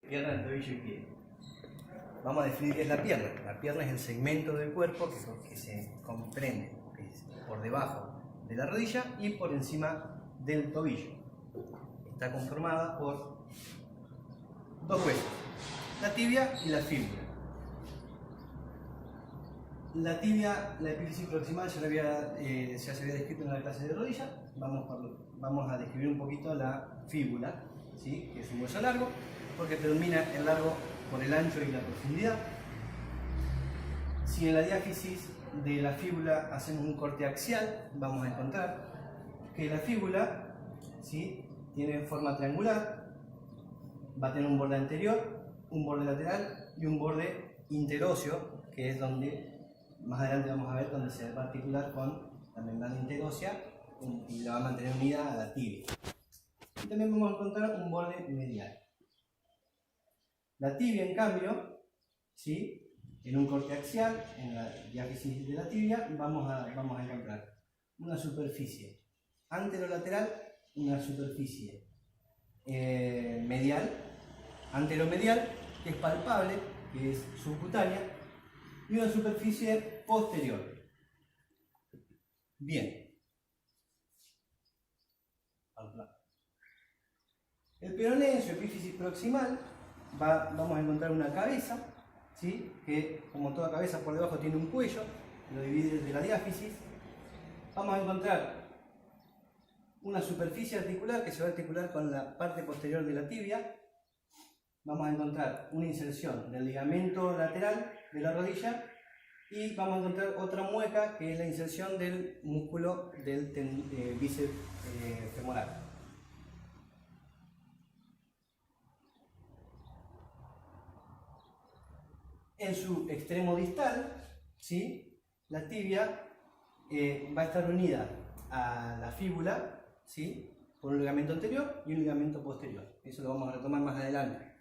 Pierna, tobillo y pie. Vamos a definir qué es la pierna. La pierna es el segmento del cuerpo que se comprende por debajo de la rodilla y por encima del tobillo. Está conformada por dos huesos, la tibia y la fíbula. La tibia, la epífisis proximal ya se había descrito en la clase de rodilla. Vamos a describir un poquito la fíbula, ¿sí? Que es un hueso largo, porque predomina el largo por el ancho y la profundidad. Si en la diáfisis de la fíbula hacemos un corte axial, vamos a encontrar que la fíbula, ¿sí?, tiene forma triangular, va a tener un borde anterior, un borde lateral y un borde interóseo, que es donde más adelante vamos a ver donde se va a articular con la membrana interósea y la va a mantener unida a la tibia. Y también vamos a encontrar un borde medial. La tibia, en cambio, ¿sí?, en un corte axial, en la diáfisis de la tibia, vamos a encontrar una superficie anterolateral, una superficie medial, anteromedial, que es palpable, que es subcutánea, y una superficie posterior. Bien. El peroné, en su epífisis proximal, vamos a encontrar una cabeza, ¿sí?, que como toda cabeza por debajo tiene un cuello, lo divide de la diáfisis. Vamos a encontrar una superficie articular que se va a articular con la parte posterior de la tibia. Vamos a encontrar una inserción del ligamento lateral de la rodilla y vamos a encontrar otra mueca que es la inserción del músculo del bíceps femoral. En su extremo distal, ¿sí?, la tibia va a estar unida a la fíbula, ¿sí?, por un ligamento anterior y un ligamento posterior. Eso lo vamos a retomar más adelante.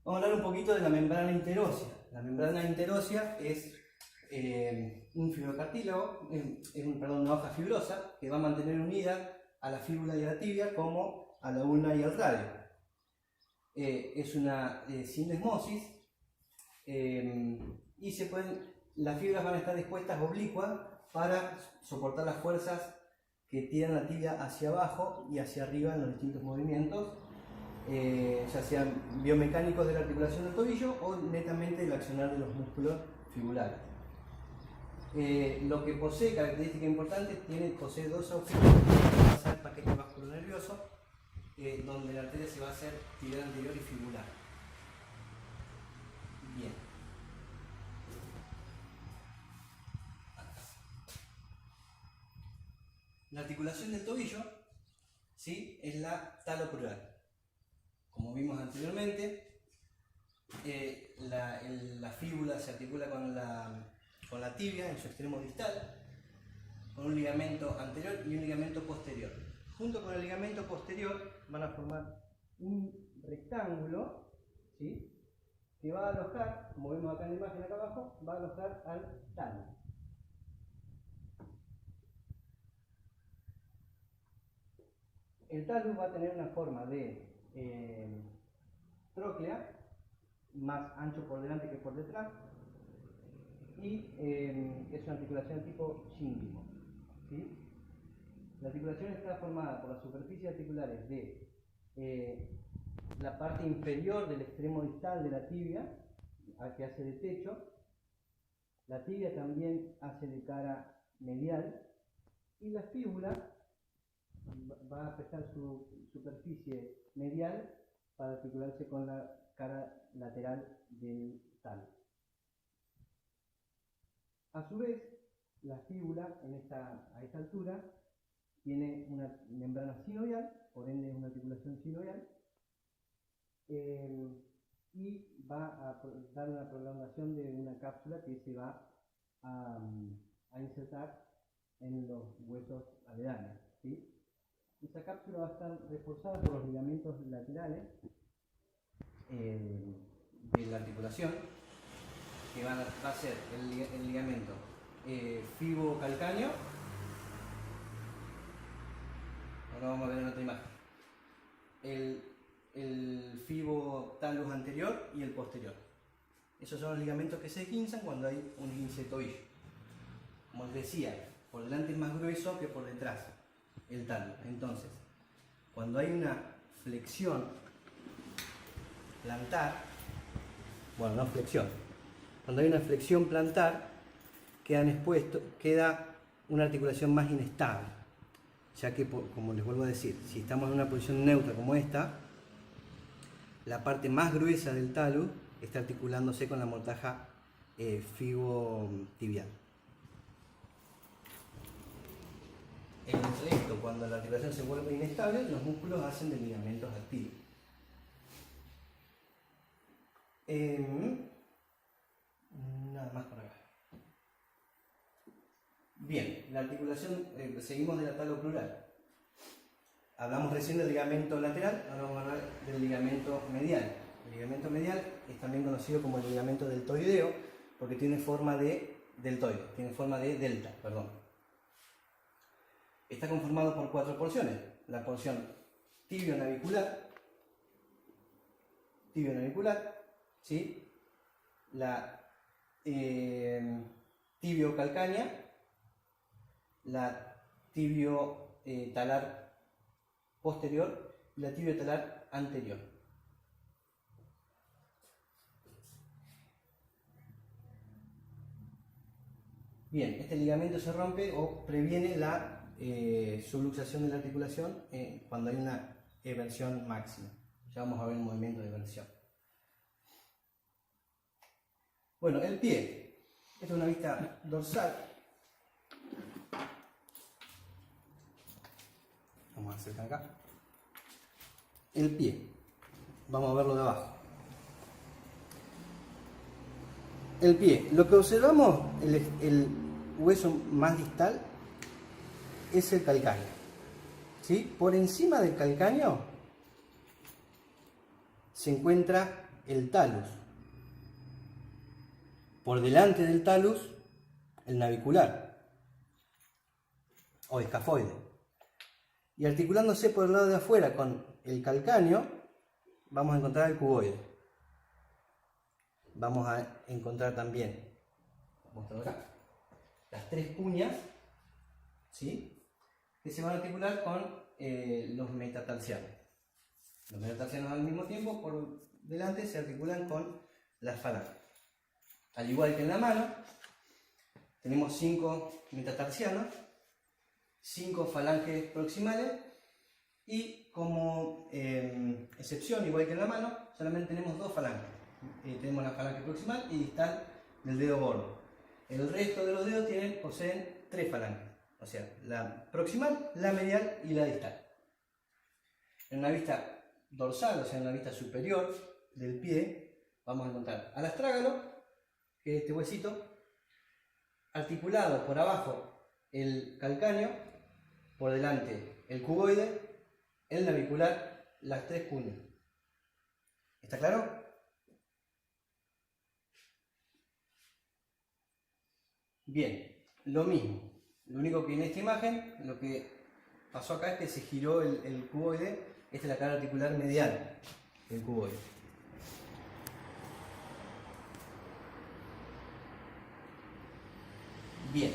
Vamos a hablar un poquito de la membrana interósea. La membrana interósea es un fibrocartílago, una hoja fibrosa que va a mantener unida a la fíbula y a la tibia como a la ulna y al radio. Es una sindesmosis y las fibras van a estar dispuestas oblicuas para soportar las fuerzas que tiran la tibia hacia abajo y hacia arriba en los distintos movimientos, ya sean biomecánicos de la articulación del tobillo o netamente del accionar de los músculos fibulares. Lo que posee, característica importante, posee dos agujeros que van a pasar el paquete vasculonervioso, donde la arteria se va a hacer tibial anterior y fibular. Bien. La articulación del tobillo, ¿sí?, es la talocrural. Como vimos anteriormente, la fíbula se articula con la tibia en su extremo distal, con un ligamento anterior y un ligamento posterior. Junto con el ligamento posterior van a formar un rectángulo, ¿sí?, que va a alojar, como vemos acá en la imagen acá abajo, va a alojar al talus. El talus va a tener una forma de tróclea, más ancho por delante que por detrás, y es una articulación tipo síndrimo, ¿sí? La articulación está formada por las superficies articulares de la parte inferior del extremo distal de la tibia, que hace de techo. La tibia también hace de cara medial, y la fíbula va a prestar su superficie medial para articularse con la cara lateral del talus. A su vez, la fíbula a esta altura tiene una membrana sinovial, por ende es una articulación sinovial, y va a dar una prolongación de una cápsula que se va a insertar en los huesos aledaños, ¿sí? Esa cápsula va a estar reforzada por los ligamentos laterales de la articulación, que va a ser el ligamento fibocalcáneo. Ahora vamos a ver en otra imagen. El el fibo talus anterior y el posterior. Esos son los ligamentos que se esguinzan cuando hay un esguince de tobillo. Como les decía, por delante es más grueso que por detrás el talus. Entonces, cuando hay una flexión plantar, bueno, no flexión, cuando hay una flexión plantar, queda una articulación más inestable, ya que, como les vuelvo a decir, si estamos en una posición neutra como esta, la parte más gruesa del talus está articulándose con la mortaja fibotibial. Entre esto, cuando la articulación se vuelve inestable, los músculos hacen de ligamentos activos. Nada más por acá. Bien, la articulación, seguimos de la taloplural. Hablamos recién del ligamento lateral, ahora vamos a hablar del ligamento medial. El ligamento medial es también conocido como el ligamento deltoideo porque tiene forma de deltoide, tiene forma de delta, perdón. Está conformado por 4 porciones. La porción tibio-navicular, ¿sí? La tibio-calcánea, la tibio-talar posterior y la tibio-talar anterior. Bien, este ligamento se rompe o previene la subluxación de la articulación cuando hay una eversión máxima. Ya vamos a ver un movimiento de eversión. Bueno, el pie. Esta es una vista dorsal. Vamos a acercar acá. El pie. Vamos a verlo de abajo. El pie. Lo que observamos, el hueso más distal, es el calcáneo. ¿Sí? Por encima del calcáneo se encuentra el talus. Por delante del talus, el navicular o escafoide. Y articulándose por el lado de afuera con el calcáneo, vamos a encontrar el cuboide. Vamos a encontrar también, acá, las 3 cuñas, ¿sí? Que se van a articular con los metatarsianos. Los metatarsianos al mismo tiempo, por delante, se articulan con las falanges. Al igual que en la mano, tenemos 5 metatarsianos, 5 falanges proximales y como excepción, igual que en la mano, solamente tenemos 2 falanges. Tenemos la falange proximal y distal del dedo gordo. El resto de los dedos poseen 3 falanges, o sea, la proximal, la medial y la distal. En una vista dorsal, o sea, en la vista superior del pie, vamos a encontrar al astrágalo, que es este huesito, articulado por abajo el calcáneo, por delante el cuboide, el navicular, las 3 cuñas. ¿Está claro? Bien, lo mismo. Lo único que en esta imagen, lo que pasó acá es que se giró el cuboide. Esta es la cara articular medial del cuboide. Bien.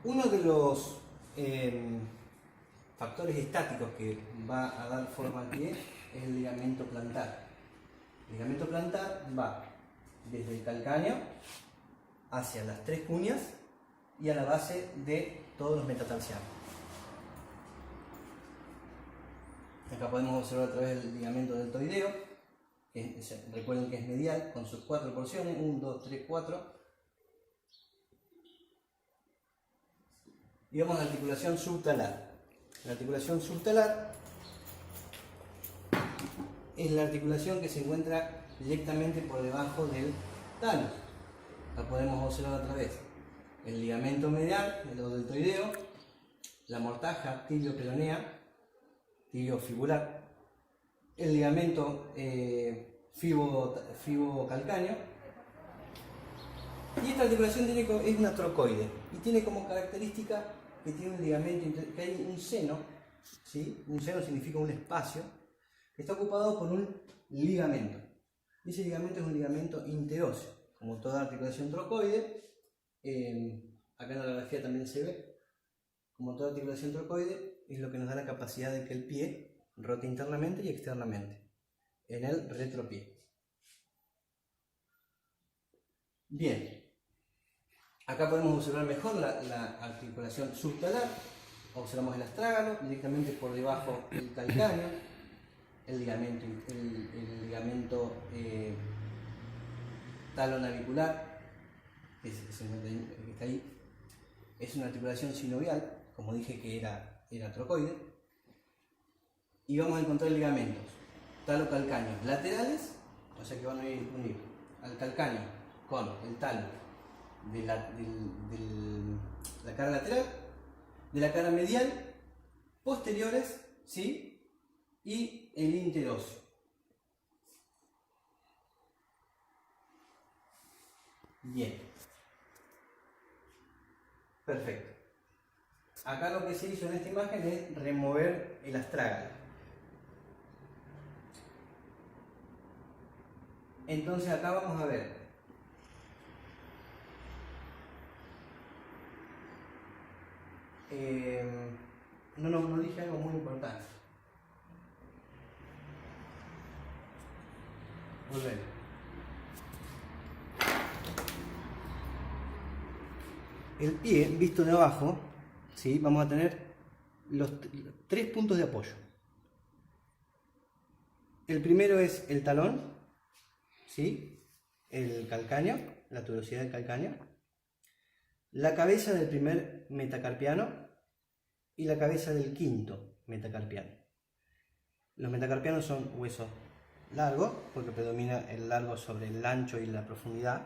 Uno de los factores estáticos que va a dar forma al pie es el ligamento plantar. El ligamento plantar va desde el calcáneo hacia las 3 cuñas y a la base de todos los metatarsianos. Acá podemos observar a través del ligamento deltoideo, recuerden que es medial, con sus 4 porciones, 1, 2, 3, 4. Y vamos a la articulación subtalar. La articulación subtalar es la articulación que se encuentra directamente por debajo del talus. La podemos observar otra vez. El ligamento medial, el deltoideo, la mortaja tibio-peronea, tibio-fibular, el ligamento fibo-calcáneo, y esta articulación es una trocoide y tiene como característica que tiene un ligamento, que hay un seno, ¿sí? Un seno significa un espacio, que está ocupado por un ligamento. Y ese ligamento es un ligamento interóseo, como toda articulación trocoide. Acá en la radiografía también se ve, como toda articulación trocoide, es lo que nos da la capacidad de que el pie rote internamente y externamente en el retropié. Bien, acá podemos observar mejor la articulación subtalar. Observamos el astrágalo, directamente por debajo el calcáneo, el ligamento talonavicular, que está ahí. Es una articulación sinovial, como dije que era trocoide. Y vamos a encontrar ligamentos talocalcáneos laterales, o sea que van a unir al calcáneo con el talo de la cara lateral, de la cara medial, posteriores, ¿sí? Y el interóseo. Bien. Perfecto. Acá lo que se hizo en esta imagen es remover el astrágalo. Entonces acá vamos a ver no dije algo muy importante. Volvemos. El pie visto de abajo, ¿sí? Vamos a tener los 3 puntos de apoyo. El primero es el talón, ¿sí? El calcáneo, la tuberosidad del calcáneo, la cabeza del primer metacarpiano y la cabeza del quinto metacarpiano. Los metacarpianos son huesos largos, porque predomina el largo sobre el ancho y la profundidad.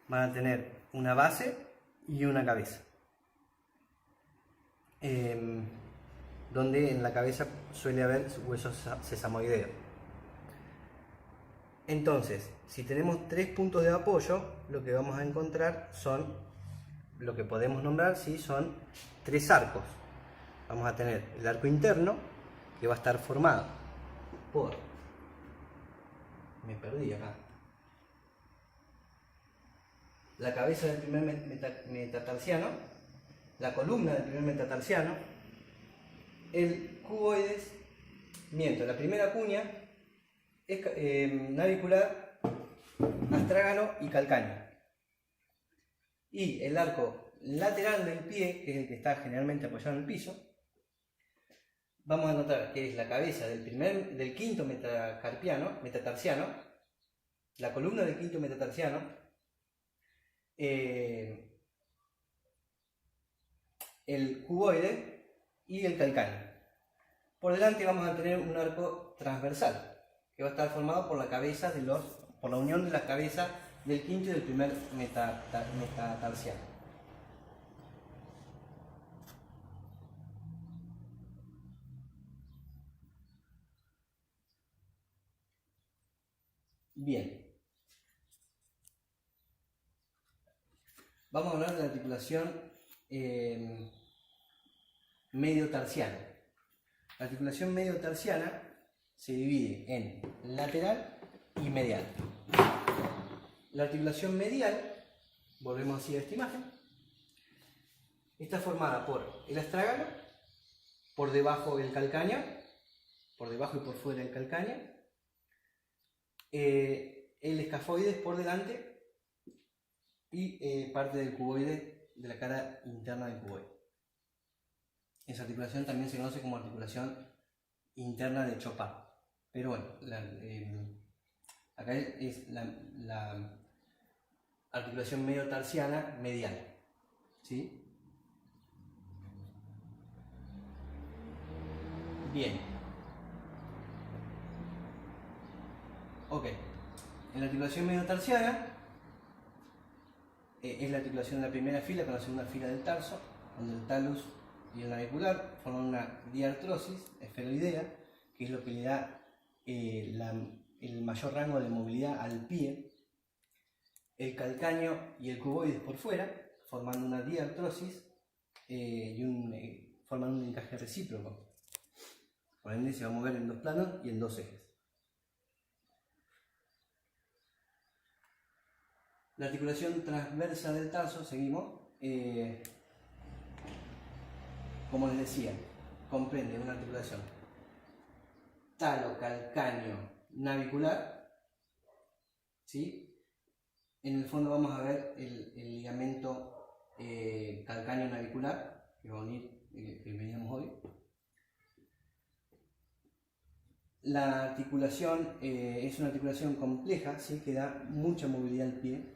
Van a tener una base y una cabeza, donde en la cabeza suele haber huesos sesamoideos. Entonces, si tenemos 3 puntos de apoyo, lo que vamos a encontrar son, lo que podemos nombrar, ¿sí? Son 3 arcos. Vamos a tener el arco interno, que va a estar formado por, me perdí acá, la cabeza del primer metatarsiano, la columna del primer metatarsiano, el cuboides, la primera cuña es navicular, astrágalo y calcáneo. Y el arco lateral del pie, que es el que está generalmente apoyado en el piso, vamos a notar que es la cabeza del quinto metatarsiano, la columna del quinto metatarsiano, el cuboide y el calcáneo. Por delante vamos a tener un arco transversal, que va a estar formado por por la unión de las cabezas del quinto y del primer metatarsiano. Bien. Vamos a hablar de la articulación mediotarsiana. La articulación mediotarsiana se divide en lateral y medial. La articulación medial, volvemos así a esta imagen, está formada por el astrágalo, por debajo el calcáneo, por debajo y por fuera el calcáneo, el escafoides por delante y parte del cuboide, de la cara interna del cuboide. Esa articulación también se conoce como articulación interna de Chopin. Pero bueno, acá es la articulación mediotarsiana medial, ¿sí? Bien. Ok. En la articulación mediotarsiana es la articulación de la primera fila con la segunda fila del tarso, donde el talus y el navicular forman una diartrosis esferoidea, que es lo que le da el mayor rango de movilidad al pie. El calcáneo y el cuboides por fuera, formando una diartrosis forman un encaje recíproco. Por ende se va a mover en dos planos y en dos ejes. La articulación transversa del tarso, seguimos, como les decía, comprende una articulación talocalcáneo navicular, ¿sí? En el fondo vamos a ver el ligamento calcáneo navicular, que va a unir, que veníamos hoy. La articulación es una articulación compleja, ¿sí? Que da mucha movilidad al pie.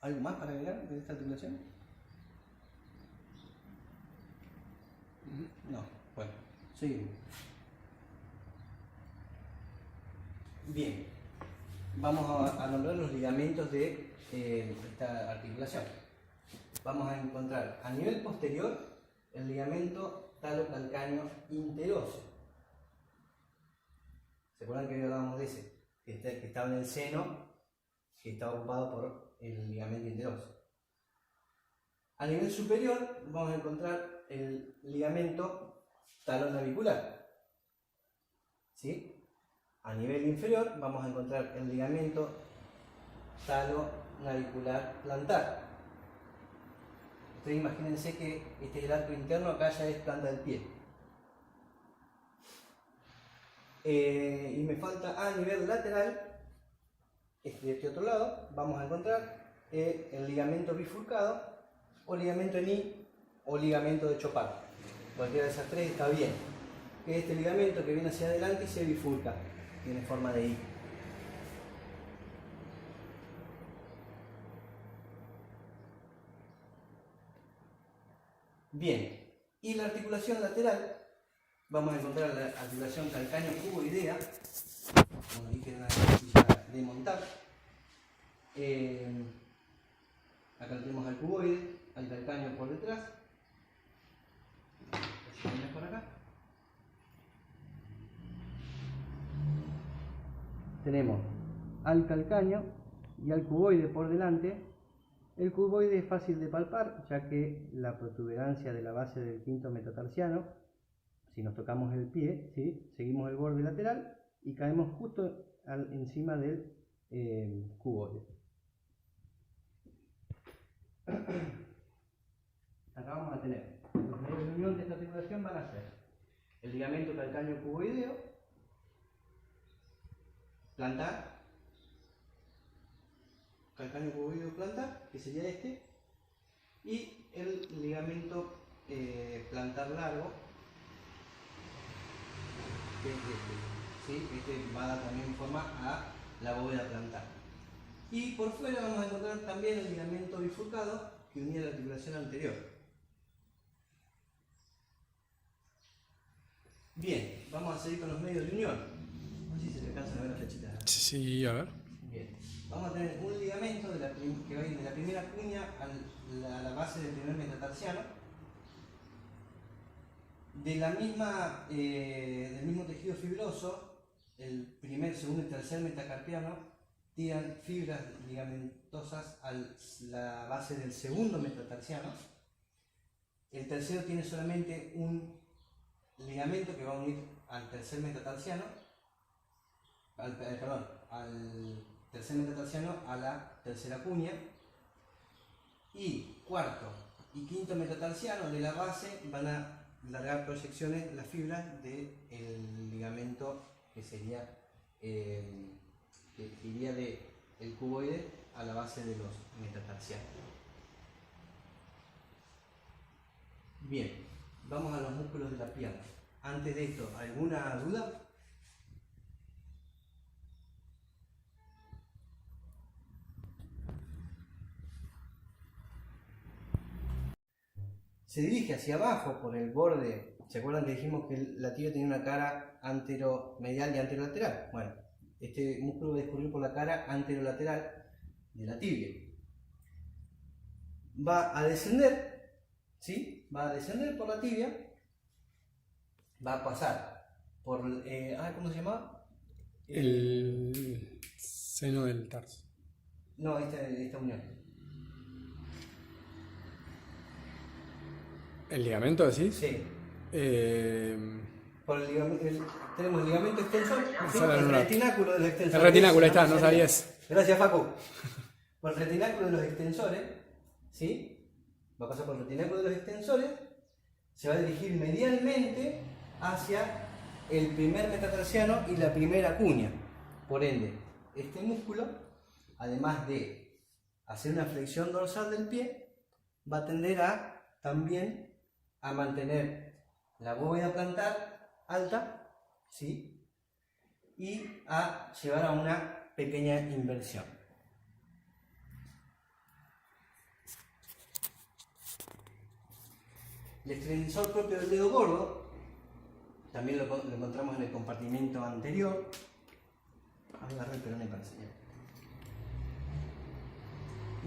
¿Algo más para agregar de esta articulación? No, bueno, seguimos. Bien, vamos a nombrar los ligamentos de esta articulación. Vamos a encontrar a nivel posterior el ligamento talocalcáneo interóseo. ¿Se acuerdan que hoy hablábamos de ese? Que estaba en el seno, que estaba ocupado por el ligamento interóseo. A nivel superior vamos a encontrar el ligamento talonavicular, ¿sí? A nivel inferior vamos a encontrar el ligamento talonavicular plantar. Ustedes imagínense que este es el arco interno, acá ya es planta del pie. Y me falta a nivel lateral, de este otro lado, vamos a encontrar el ligamento bifurcado, o ligamento en I, o ligamento de Chopard. Cualquiera de esas tres está bien. Que este ligamento que viene hacia adelante y se bifurca, tiene forma de I. Bien, y la articulación lateral, vamos a encontrar la articulación calcáneo-cuboidea, como dije, una ejercicio de montar. Acá tenemos al cuboide, al calcáneo por detrás. Por acá. Tenemos al calcáneo y al cuboide por delante. El cuboide es fácil de palpar, ya que la protuberancia de la base del quinto metatarsiano, si nos tocamos el pie, ¿sí? Seguimos el borde lateral y caemos justo encima del cuboide. Acá vamos a tener los medios de unión de esta articulación, van a ser el ligamento calcáneo cuboideo plantar, calcáneo cuboideo plantar, que sería este, y el ligamento plantar largo, que es este, ¿sí? Este va a dar también forma a la bóveda plantar. Y por fuera vamos a encontrar también el ligamento bifurcado que unía la articulación anterior. Bien, vamos a seguir con los medios de unión. No sé si se le alcanzan a ver las flechitas. Sí, a ver. Bien, vamos a tener un ligamento que va a ir de la primera cuña a la base del primer metatarsiano. Del mismo tejido fibroso, el primer, segundo y tercer metacarpiano tiran fibras ligamentosas a la base del segundo metatarsiano. El tercero tiene solamente un ligamento que va a unir al tercer metatarsiano, al tercer metatarsiano a la tercera cuña, y cuarto y quinto metatarsiano de la base van a largar proyecciones las fibras del ligamento que sería que iría del cuboide a la base de los metatarsianos. Bien, vamos a los músculos de la pierna. Antes de esto, ¿alguna duda? Se dirige hacia abajo por el borde. ¿Se acuerdan que dijimos que la tibia tenía una cara anteromedial y anterolateral? Bueno, este músculo va a discurrir por la cara anterolateral de la tibia. Va a descender, ¿sí? Va a descender por la tibia. Va a pasar por... ¿cómo se llama? El seno del tarso. No, esta unión. ¿El ligamento decís? Sí. Eh, Por tenemos el ligamento extensor, ¿sí? sale El anular. retináculo de los extensores. El retináculo, ahí está, Ese, no sabías. Gracias, Facu. Por el retináculo de los extensores, ¿sí? Va a pasar por el retináculo de los extensores, se va a dirigir medialmente hacia el primer metatarsiano y la primera cuña. Por ende, este músculo, además de hacer una flexión dorsal del pie, va a tender también a mantener la bóveda plantar alta, ¿sí? Y a llevar a una pequeña inversión. El extensor propio del dedo gordo también lo encontramos en el compartimento anterior. Agarré el peroné para enseñar.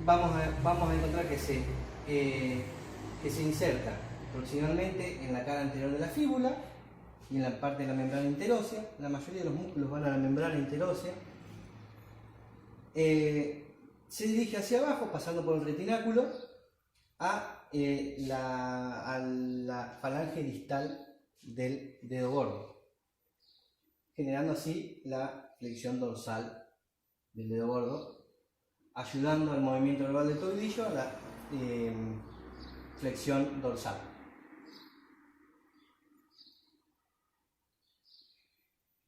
Vamos a encontrar que se inserta proximalmente en la cara anterior de la fíbula y en la parte de la membrana interósea. La mayoría de los músculos van a la membrana interósea. Se dirige hacia abajo, pasando por el retináculo, a la falange distal del dedo gordo, generando así la flexión dorsal del dedo gordo, ayudando al movimiento verbal del tobillo a la flexión dorsal.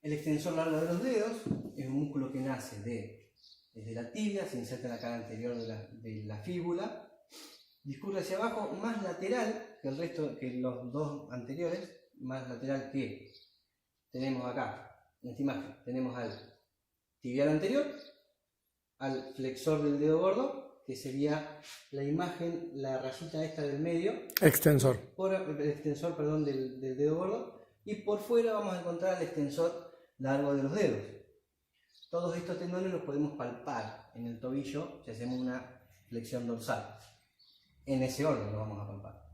El extensor largo de los dedos es un músculo que nace desde la tibia, se inserta en la cara anterior de la fíbula, discurre hacia abajo, más lateral que el resto, que los dos anteriores, más lateral que tenemos acá, en esta imagen, tenemos al tibial anterior, al flexor del dedo gordo, que sería la imagen, la rayita esta del medio. Extensor. El extensor, perdón, del dedo gordo. Y por fuera vamos a encontrar el extensor largo de los dedos. Todos estos tendones los podemos palpar en el tobillo si hacemos una flexión dorsal. En ese orden lo vamos a palpar.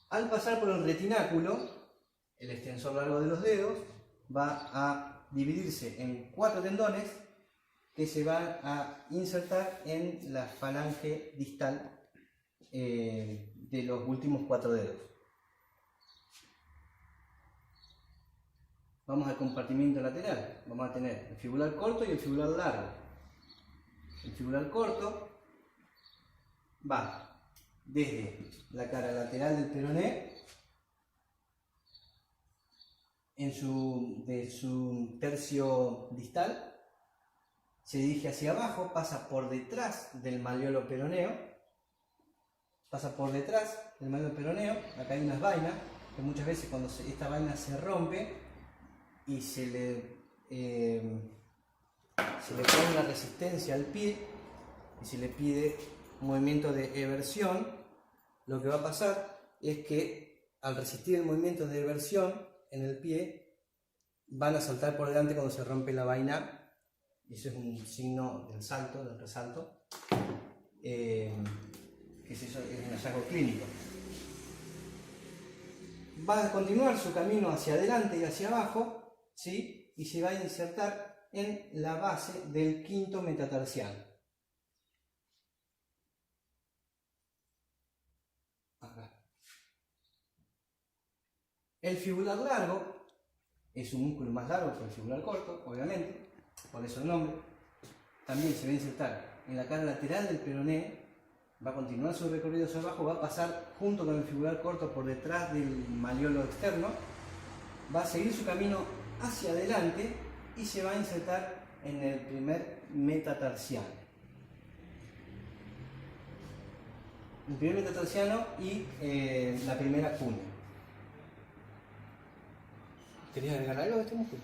Al pasar por el retináculo, el extensor largo de los dedos va a dividirse en 4 tendones que se van a insertar en la falange distal de los últimos 4 dedos. Vamos al compartimento lateral. Vamos a tener el fibular corto y el fibular largo. El fibular corto va desde la cara lateral del peroné, de su tercio distal, se dirige hacia abajo, pasa por detrás del malleolo peroneo, acá hay unas vainas, que muchas veces cuando esta vaina se rompe y se le pone una resistencia al pie y se le pide un movimiento de eversión, lo que va a pasar es que al resistir el movimiento de eversión en el pie van a saltar por delante cuando se rompe la vaina, y eso es un signo del salto, del resalto, que es un hallazgo clínico. Va a continuar su camino hacia adelante y hacia abajo, ¿sí? Y se va a insertar en la base del quinto metatarsiano. Acá. El fibular largo es un músculo más largo que el fibular corto, obviamente, por eso el nombre. También se va a insertar en la cara lateral del peroné, va a continuar su recorrido hacia abajo, va a pasar junto con el fibular corto por detrás del malleolo externo, va a seguir su camino hacia adelante y se va a insertar en el primer metatarsiano. El primer metatarsiano y la primera cuña. ¿Querías agregar algo de este músculo?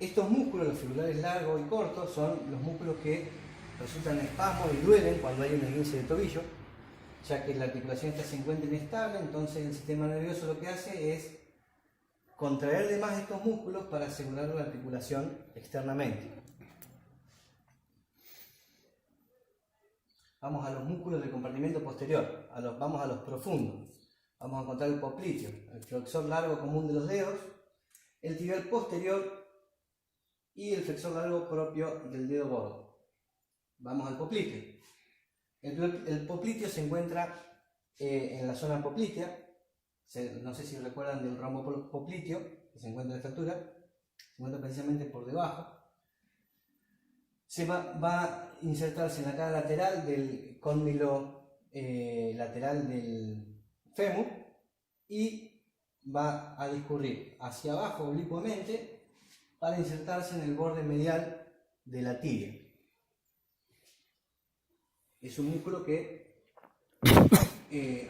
Estos músculos, los fibulares largos y cortos, son los músculos que resultan espasmos y duelen cuando hay un esguince de tobillo, ya que la articulación se encuentra inestable. Entonces el sistema nervioso lo que hace es contraer de más estos músculos para asegurar la articulación externamente. Vamos a los músculos del compartimento posterior, vamos a los profundos. Vamos a encontrar el popliteo, el flexor largo común de los dedos, el tibial posterior y el flexor largo propio del dedo gordo. Vamos al popliteo. El popliteo se encuentra en la zona poplitea. No sé si recuerdan del rombo popliteo, que se encuentra a esta altura. Se encuentra precisamente por debajo. Va a insertarse en la cara lateral del cóndilo lateral del fémur y va a discurrir hacia abajo oblicuamente para insertarse en el borde medial de la tibia. Es un músculo que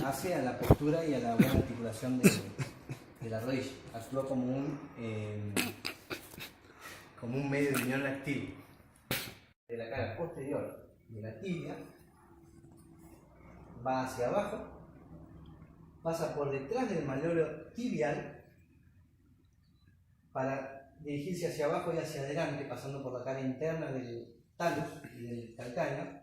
hace a la postura y a la buena articulación de la rodilla. Actúa como un medio de unión activo. De la cara posterior de la tibia va hacia abajo, pasa por detrás del malleolo tibial para dirigirse hacia abajo y hacia adelante, pasando por la cara interna del talus y del calcáneo,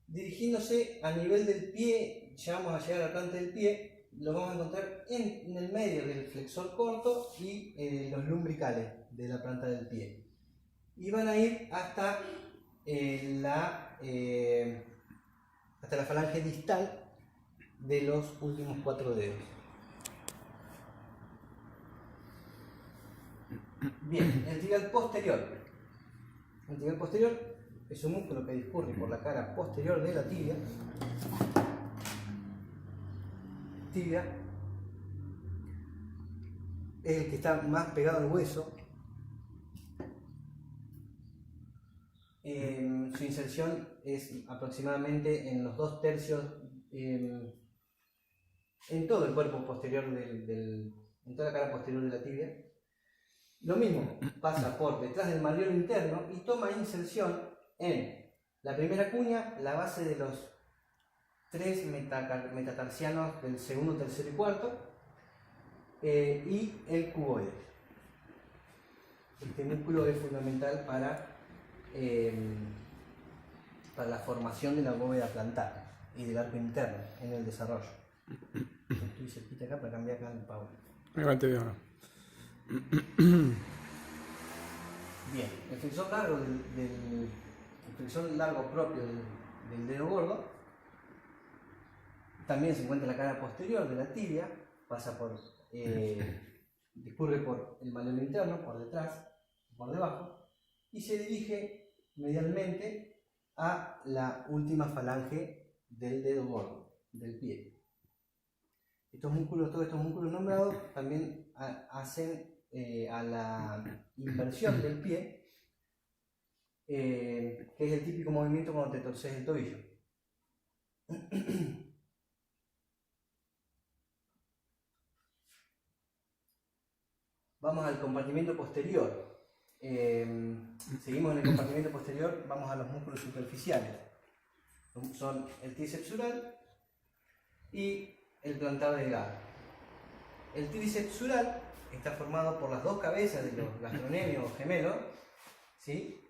dirigiéndose a nivel del pie. Ya vamos a llegar a la planta del pie, lo vamos a encontrar en el medio del flexor corto y los lumbricales de la planta del pie. Y van a ir hasta la falange distal de los últimos 4 dedos. Bien, el tibial posterior. El tibial posterior es un músculo que discurre por la cara posterior de la tibia. Tibia es el que está más pegado al hueso. Su inserción es aproximadamente en los 2/3 en todo el cuerpo posterior en toda la cara posterior de la tibia. Lo mismo, pasa por detrás del malleolo interno y toma inserción en la primera cuña, la base de los 3 metatarsianos del segundo, tercero y cuarto, y el cuboide. Este músculo es fundamental para la formación de la bóveda plantar y del arco interno en el desarrollo. Estoy cerquita acá para cambiar acá el power. Levante bien. Bien, el flexor largo propio del dedo gordo también se encuentra en la cara posterior de la tibia, pasa discurre por el malleolo interno, por detrás, por debajo, y se dirige medialmente a la última falange del dedo gordo, del pie. Todos estos músculos nombrados también hacen a la inversión del pie, que es el típico movimiento cuando te torces el tobillo. Vamos al compartimiento posterior. Seguimos en el compartimiento posterior, vamos a los músculos superficiales. Son el tríceps sural y el plantar delgado. El tríceps sural está formado por las 2 cabezas de los gastronemios gemelos, ¿sí?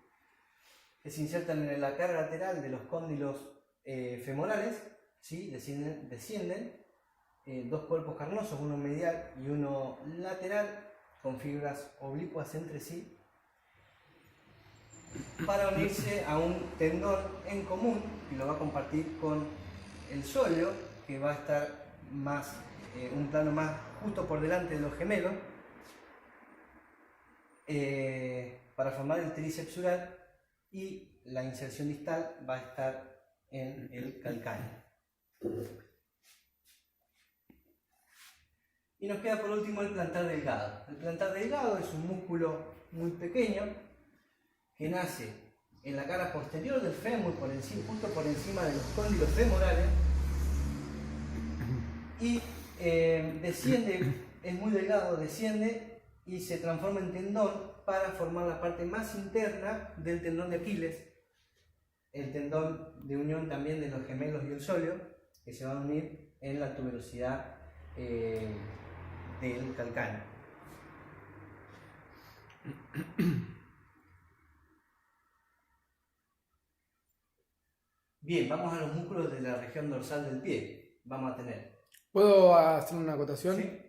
Que se insertan en la cara lateral de los cóndilos femorales, ¿sí? Descienden 2 cuerpos carnosos, uno medial y uno lateral, con fibras oblicuas entre sí, para unirse a un tendón en común que lo va a compartir con el sóleo, que va a estar un plano más justo por delante de los gemelos, para formar el tríceps sural, y la inserción distal va a estar en el calcáneo. Y nos queda por último el plantar delgado. El plantar delgado es un músculo muy pequeño que nace en la cara posterior del fémur, justo por encima de los cóndilos femorales, y desciende, es muy delgado, desciende y se transforma en tendón para formar la parte más interna del tendón de Aquiles, el tendón de unión también de los gemelos y el sóleo, que se van a unir en la tuberosidad del calcáneo. Bien, vamos a los músculos de la región dorsal del pie. Vamos a tener. ¿Puedo hacer una acotación? ¿Sí?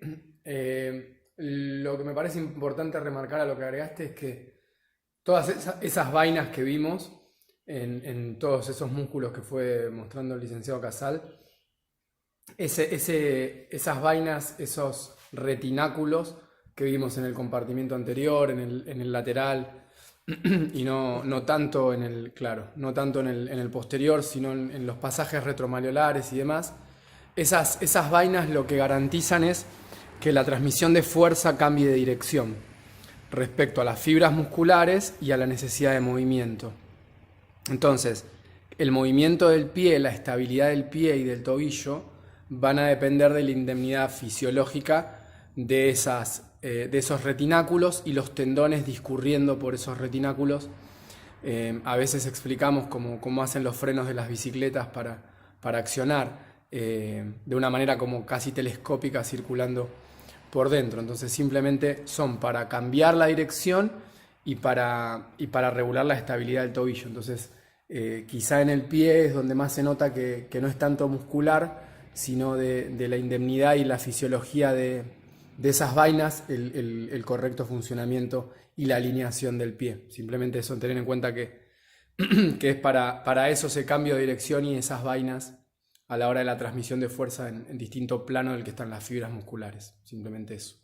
Lo que me parece importante remarcar a lo que agregaste es que todas esas vainas que vimos en todos esos músculos que fue mostrando el licenciado Casal, esas vainas, esos retináculos que vimos en el compartimiento anterior, en el lateral, y no tanto en el, claro, no tanto en el posterior, sino en los pasajes retromalleolares y demás. Esas vainas lo que garantizan es que la transmisión de fuerza cambie de dirección respecto a las fibras musculares y a la necesidad de movimiento. Entonces, el movimiento del pie, la estabilidad del pie y del tobillo van a depender de la indemnidad fisiológica de esos retináculos y los tendones discurriendo por esos retináculos. A veces explicamos cómo hacen los frenos de las bicicletas para accionar de una manera como casi telescópica circulando por dentro. Entonces simplemente son para cambiar la dirección y para regular la estabilidad del tobillo. Entonces quizá en el pie es donde más se nota que no es tanto muscular, sino de la indemnidad y la fisiología de esas vainas, el correcto funcionamiento y la alineación del pie. Simplemente eso, tener en cuenta que es para eso ese cambio de dirección y esas vainas a la hora de la transmisión de fuerza en distinto plano del que están las fibras musculares. Simplemente eso.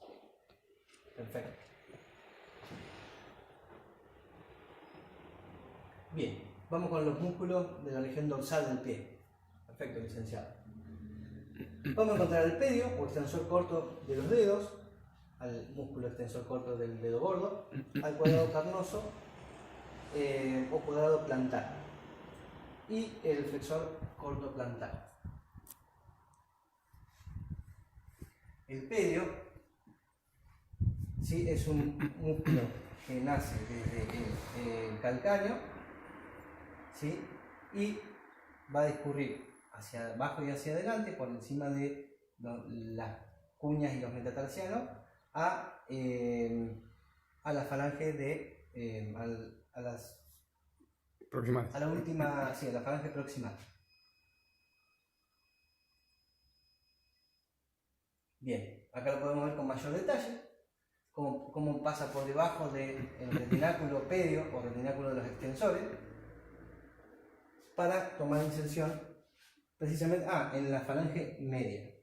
Perfecto. Bien, vamos con los músculos de la región dorsal del pie. Perfecto, licenciado. Vamos a encontrar el pedio o extensor corto de los dedos, al músculo extensor corto del dedo gordo, al cuadrado carnoso o cuadrado plantar y el flexor corto plantar. El pedio, ¿sí?, es un músculo que nace desde el calcáneo, ¿sí?, y va a discurrir hacia abajo y hacia adelante por encima de las cuñas y los metatarsianos a la falange de Proximal. a la última, sí, a la falange proximal. Bien, acá lo podemos ver con mayor detalle, cómo pasa por debajo del retináculo pedio o retináculo de los extensores para tomar inserción precisamente en la falange media.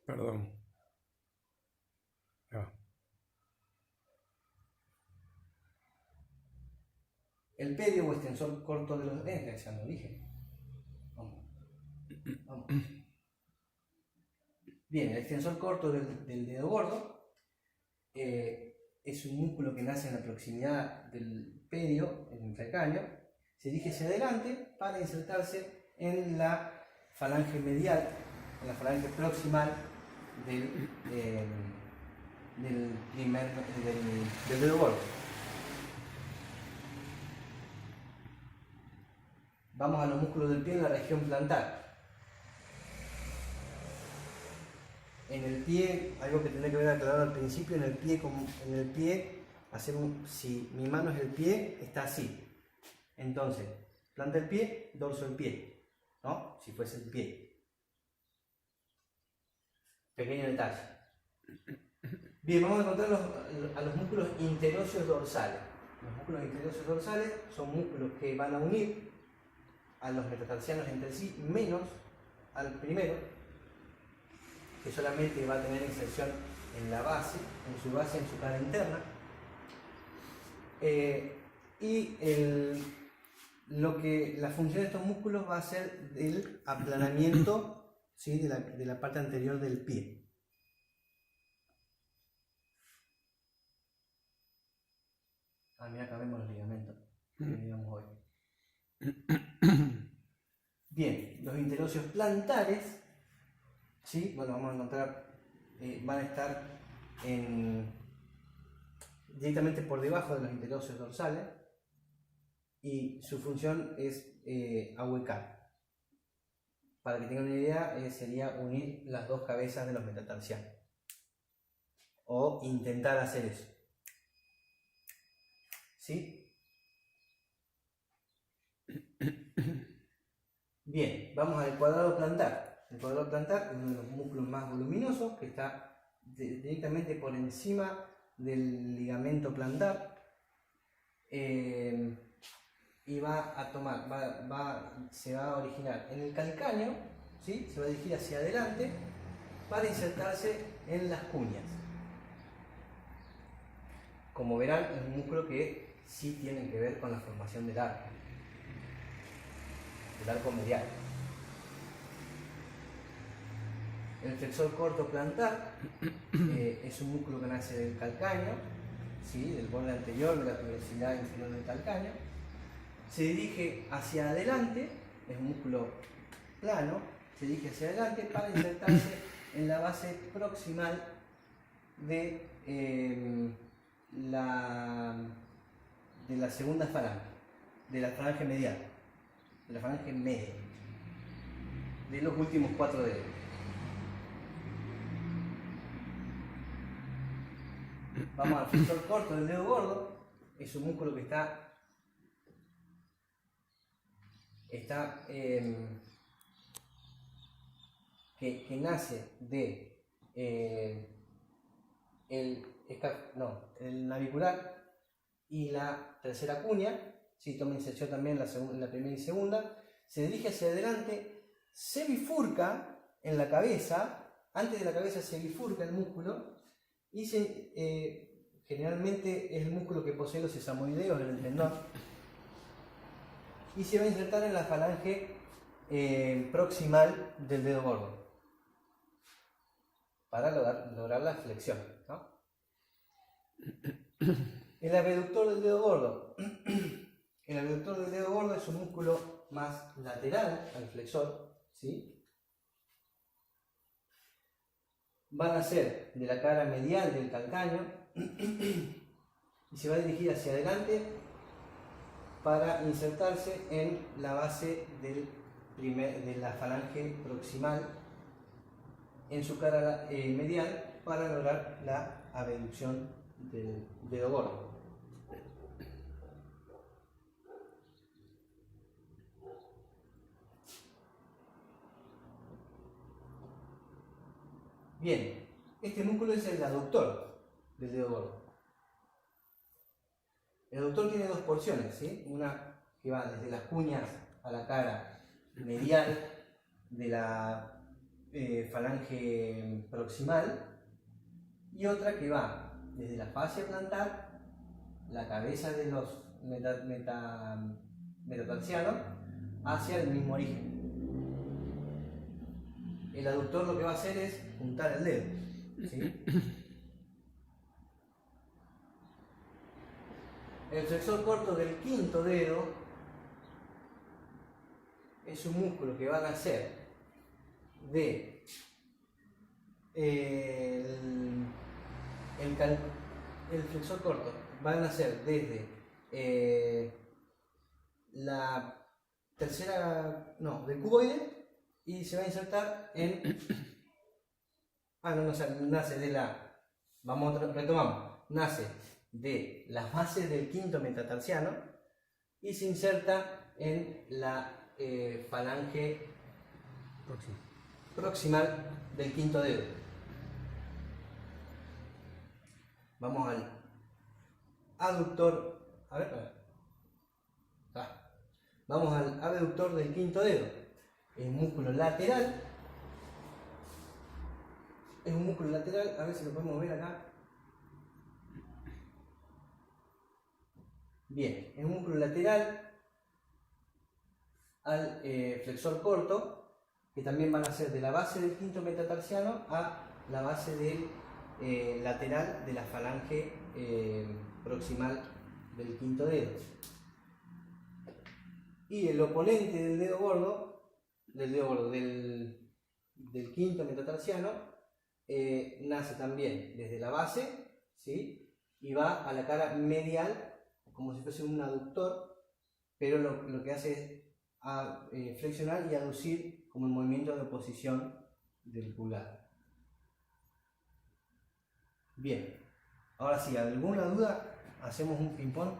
Perdón. Ya. El pedio o extensor corto de los dedos, ya lo dije. Vamos. Bien, el extensor corto del dedo gordo es un músculo que nace en la proximidad del pedio, en el calcáneo, se dirige hacia adelante para insertarse en la falange medial, en la falange proximal del dedo gordo. Vamos a los músculos del pie en la región plantar. En el pie, algo que tendré que haber aclarado al principio, en el pie, si mi mano es el pie, está así. Entonces, planta el pie, dorso del pie, ¿no? Si fuese el pie. Pequeño detalle. Bien, vamos a encontrar a los músculos interóseos dorsales. Los músculos interóseos dorsales son músculos que van a unir a los metatarsianos entre sí, menos al primero, que solamente va a tener inserción en la base, en su cara interna. La función de estos músculos va a ser el aplanamiento, ¿sí?, de la parte anterior del pie. Mira, acá vemos los ligamentos que veíamos hoy. Bien, los interóseos plantares, ¿sí?, bueno, vamos a encontrar, van a estar directamente por debajo de los interóseos dorsales y su función es ahuecar. Para que tengan una idea, sería unir las dos cabezas de los metatarsianos o intentar hacer eso. ¿Sí? Bien, vamos al cuadrado plantar. El cuadrado plantar es uno de los músculos más voluminosos que está directamente por encima del ligamento plantar. y va a tomar, se va a originar en el calcáneo, ¿sí? Se va a dirigir hacia adelante para insertarse en las cuñas. Como verán, es un músculo que sí tiene que ver con la formación del arco medial. El flexor corto plantar es un músculo que nace del calcáneo, ¿sí? Del borde anterior de la tuberosidad inferior del calcáneo. Se dirige hacia adelante, es un músculo plano, se dirige hacia adelante para insertarse en la base proximal de la segunda falange, de la falange medial, de la falange media, de los últimos 4 dedos. Vamos al flexor corto del dedo gordo, es un músculo que que nace de el navicular y la tercera cuña, sí, toma inserción también en la primera y segunda, se dirige hacia adelante, se bifurca en la cabeza, antes de la cabeza se bifurca el músculo y generalmente es el músculo que posee los sesamoideos en el tendón y se va a insertar en la falange proximal del dedo gordo para lograr la flexión, ¿no? El abductor del dedo gordo. El abductor del dedo gordo es un músculo más lateral al flexor, ¿sí? Van a ser de la cara medial del calcáneo y se va a dirigir hacia adelante para insertarse en la base de la falange proximal en su cara medial para lograr la abducción del dedo gordo. Bien, este músculo es el aductor del dedo gordo. El aductor tiene dos porciones, ¿sí? Una que va desde las cuñas a la cara medial de la falange proximal y otra que va desde la fascia plantar, la cabeza de los metatarsianos, hacia el mismo origen. El aductor lo que va a hacer es juntar el dedo, ¿sí? El flexor corto del quinto dedo es un músculo que va a nacer de el flexor corto va a nacer desde la tercera, del cuboide y se va a insertar en nace de la, retomamos, nace de las bases del quinto metatarsiano y se inserta en la falange proximal del quinto dedo. Vamos al aductor, vamos al abductor del quinto dedo. Es un músculo lateral. Es un músculo lateral, a ver si lo podemos ver acá. Bien, es un músculo lateral al flexor corto, que también van a ser de la base del quinto metatarsiano a la base del lateral de la falange proximal del quinto dedo. Y el oponente del dedo gordo, del quinto metatarsiano, nace también desde la base, ¿sí? Y va a la cara medial como si fuese un aductor, pero lo que hace es flexionar y aducir como el movimiento de oposición del pulgar. Bien, ahora sí, ¿alguna duda? Hacemos un ping-pong.